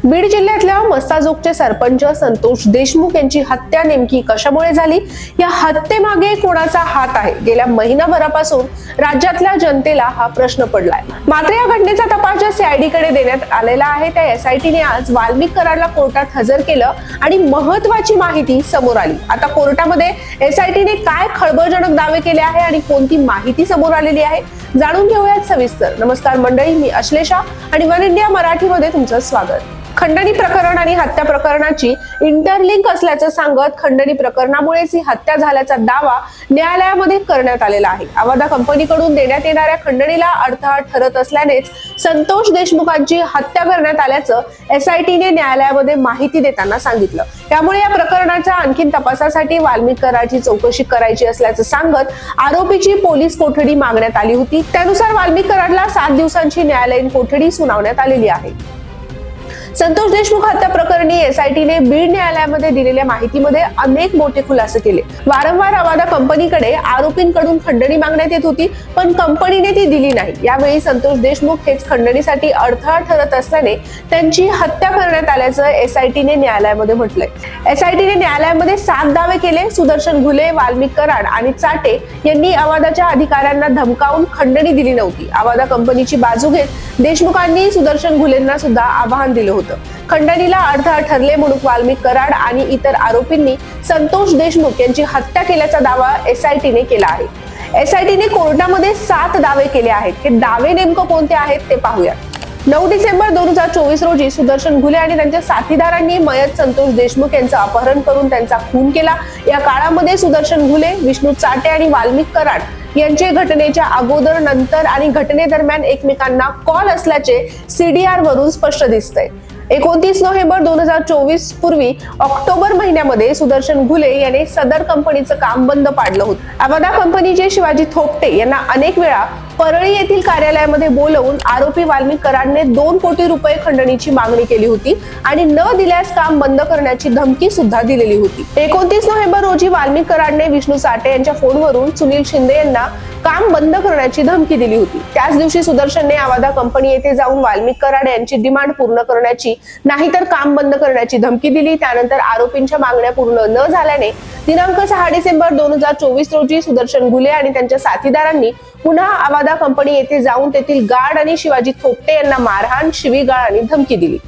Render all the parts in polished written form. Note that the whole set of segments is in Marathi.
बीड जिल्ह्यातल्या मस्साजोगचे सरपंच संतोष देशमुख यांची हत्या नेमकी कशामुळे झाली, या हत्येमागे कोणाचा हात आहे, गेल्या महिनाभरापासून राज्यातल्या जनतेला हा प्रश्न पडलाय। मात्र या घटनेचा तपास ज्या सीआयडी कडे देण्यात आलेला आहे त्या एसआयटीने आज वाल्मिक कराडला कोर्टात हजर केलं आणि महत्त्वाची माहिती समोर आली। आता कोर्टामध्ये एसआयटीने काय खळबळजनक दावे केले आहे आणि कोणती माहिती समोर आलेली आहे जाणून घेऊयात सविस्तर। नमस्कार मंडळी, मी अश्लेषा आणि वन इंडिया मराठीमध्ये तुमचं स्वागत। खंडणी प्रकरण आणि हत्या प्रकरणाची इंटरलिंक असल्याचं सांगत खंडणी प्रकरणामुळेच ही हत्या झाल्याचा दावा न्यायालयामध्ये करण्यात आलेला आहे। अवादा कंपनीकडून देण्यात येणाऱ्या खंडणीला अडथळा ठरत असल्यानेच संतोष देशमुखांची हत्या करण्यात आल्याचं एसआयटीने न्यायालयामध्ये माहिती देताना सांगितलं। त्यामुळे या प्रकरणाच्या आणखीन तपासासाठी वाल्मिक कराडची चौकशी करायची असल्याचं सांगत आरोपीची पोलीस कोठडी मागण्यात आली होती। त्यानुसार वाल्मिक कराडला 7 दिवसांची न्यायालयीन कोठडी सुनावण्यात आलेली आहे। संतोष देशमुख हत्या प्रकरणी एसआयटीने बीड न्यायालयामध्ये दिलेल्या माहितीमध्ये अनेक मोठे खुलासे केले। वारंवार अवादा कंपनीकडे आरोपींकडून खंडणी मागण्यात येत होती, पण कंपनीने ती दिली नाही। यावेळी संतोष देशमुख हेच खंडणीसाठी अडथळा ठरत असल्याने त्यांची हत्या करण्यात आल्याचं एसआयटीने न्यायालयामध्ये म्हटलंय। एसआयटीने न्यायालयामध्ये 7 दावे केले। सुदर्शन घुले, वाल्मिक कराड आणि चाटे यांनी अवादाच्या अधिकाऱ्यांना धमकावून खंडणी दिली नव्हती। अवादा कंपनीची बाजू घेत देशमुखांनी सुदर्शन घुलेंना सुद्धा आव्हान दिलं होतं। खंडणीला अडथळा ठरले म्हणून वाल्मिक कराड आणि इतर आरोपींनी संतोष देशमुख यांची हत्या केल्याचा दावा एसआयटीने केला आहे। एसआयटीने कोर्टामध्ये 7 दावे केले आहेत। हे दावे नेमकं कोणते आहेत ते पाहूया। 9 डिसेंबर 2024 रोजी सुदर्शन घुले आणि त्यांच्या साथीदारांनी मयत संतोष देशमुख यांचं अपहरण करून त्यांचा खून केला। या काळामध्ये सुदर्शन घुले, विष्णू चाटे आणि वाल्मिक कराड यांचे घटनेच्या अगोदर, नंतर आणि घटनेदरम्यान एकमेकांना कॉल असल्याचे सीडीआर वरून स्पष्ट दिसतंय। 29 नोव्हेंबर 2024 पूर्वी ऑक्टोबर महिन्यामध्ये सुदर्शन घुले याने सदर कंपनीचं काम बंद पाडलं होतं। अवादा कंपनीचे शिवाजी थोपटे यांना अनेक वेळा परळी येथील कार्यालयामध्ये बोलवून आरोपी वाल्मिक कराडने 2 कोटी रुपये खंडणीची मागणी केली होती आणि न दिल्यास काम बंद करण्याची धमकी सुद्धा दिलेली होती। 29 नोव्हेंबर रोजी वाल्मिक कराडने विष्णू चाटे यांच्या फोनवरून सुनील शिंदे यांना काम बंद करण्याची धमकी दिली होती। त्याच दिवशी सुदर्शनने अवादा कंपनी येथे जाऊन वाल्मिक कराड यांची डिमांड पूर्ण करण्याची, नाहीतर काम बंद करण्याची धमकी दिली। त्यानंतर आरोपींच्या मागण्या पूर्ण न झाल्याने दिनांक 6 डिसेंबर 2024 रोजी सुदर्शन घुले आणि त्यांच्या साथीदारांनी पुन्हा अवादा कंपनी येथे जाऊन तेथील गार्ड आणि शिवाजी थोपटे यांना मारहाण, शिवीगाळ आणि धमकी दिली।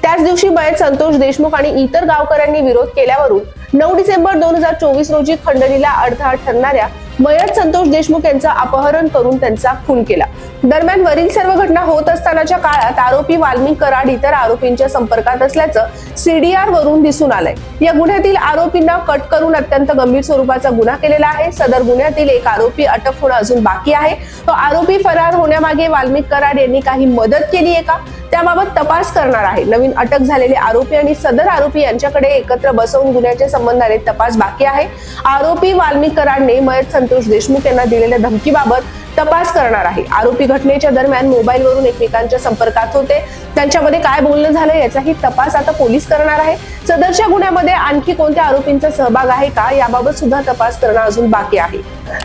त्याच दिवशी मयत संतोष देशमुख आणि इतर गावकऱ्यांनी विरोध केल्यावरून 9 डिसेंबर 2024 रोजी खंडणीला अडथळा ठरणाऱ्या मयत संतोष देशमुख यांचं अपहरण करून त्यांचा खून केला। दरम्यान वरील सर्व घटना होत असतानाच्या काळात आरोपी वाल्मिक कराड इतर आरोपींच्या संपर्कात असल्याचं सीडीआर वरून दिसून आलंय। या गुन्ह्यातील आरोपींना कट करून अत्यंत गंभीर स्वरूपाचा गुन्हा केलेला आहे। सदर गुन्ह्यातील एक आरोपी अटक होणं अजून बाकी आहे। तो आरोपी फरार होण्यामागे वाल्मिक कराड यांनी काही मदत केली आहे का, त्याबाबत तपास करणार आहे। नवीन अटक झालेले आरोपी आणि सदर आरोपी यांच्याकडे एकत्र बसवून गुन्ह्याच्या संबंधाने तपास बाकी आहे। आरोपी वाल्मिक कराडने मयत संतोष देशमुख यांना दिलेल्या धमकीबाबत तपास करणार आहे। आरोपी घटनेच्या दरम्यान मोबाईलवरून एकमेकांच्या संपर्कात होते, त्यांच्यामध्ये काय बोलणं झालं याचाही तपास आता पोलीस करणार आहे। सदरच्या गुन्ह्यामध्ये आणखी कोणत्या आरोपींचा सहभाग आहे का याबाबत सुद्धा तपास करणं अजून बाकी आहे।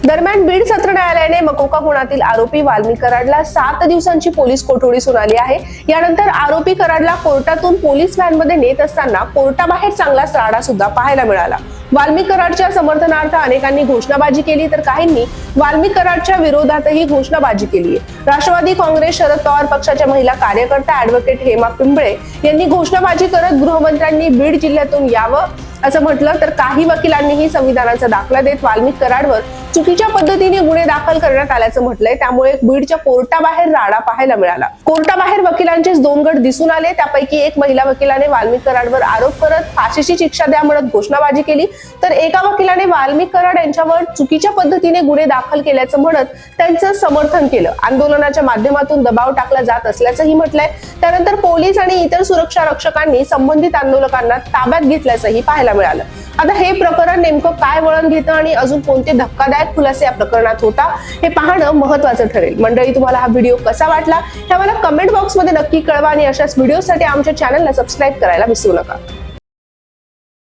दरम्यान बीड सत्र न्यायालयाने मकोका खुनातील आरोपी वाल्मिक कराडला 7 दिवसांची पोलीस कोठडी सुनावली आहे। यानंतर आरोपी कराडला कोर्टातून पोलीस व्हॅनमध्ये नेत असताना कोर्टाबाहेर चांगलाच राडा सुद्धा पाहायला मिळाला। वाल्मिक कराडच्या समर्थनार्थ अनेकांनी घोषणाबाजी केली तर काहींनी वाल्मिक कराडच्या विरोधातही घोषणाबाजी केली आहे। राष्ट्रवादी काँग्रेस शरद पवार पक्षाच्या महिला कार्यकर्ता ऍडव्होकेट हेमा पिंपळे यांनी घोषणाबाजी करत गृहमंत्र्यांनी बीड जिल्ह्यातून यावं असं म्हटलं, तर काही वकिलांनीही संविधानाचा दाखला देत वाल्मिक कराडवर चुकीच्या पद्धतीने गुन्हे दाखल करण्यात आल्याचं म्हटलंय। त्यामुळे बीडच्या कोर्टाबाहेर राडा पाहायला मिळाला। कोर्टाबाहेर वकिलांचेच 2 गट दिसून आले। त्यापैकी एक महिला वकिलाने वाल्मिक कराडवर आरोप करत फाशीची शिक्षा द्या म्हणत घोषणाबाजी केली, तर एका वकिलाने वाल्मिक कराड यांच्यावर चुकीच्या पद्धतीने गुन्हे दाखल केल्याचं म्हणत त्यांचं समर्थन केलं। आंदोलनाच्या माध्यमातून दबाव टाकला जात असल्याचंही म्हटलंय। त्यानंतर पोलीस आणि इतर सुरक्षा रक्षकांनी संबंधित आंदोलकांना ताब्यात घेतल्याचंही पाहायला मिळालं। आता हे प्रकरण नेमकं काय वळण घेतं आणि अजून कोणते धक्कादायक खुलासे या प्रकरणात होता हे पाहणं महत्त्वाचं ठरेल। मंडळी, तुम्हाला हा व्हिडिओ कसा वाटला हे मला कमेंट बॉक्समध्ये नक्की कळवा आणि अशाच व्हिडिओसाठी आमच्या चॅनलला सबस्क्राईब करायला विसरू नका।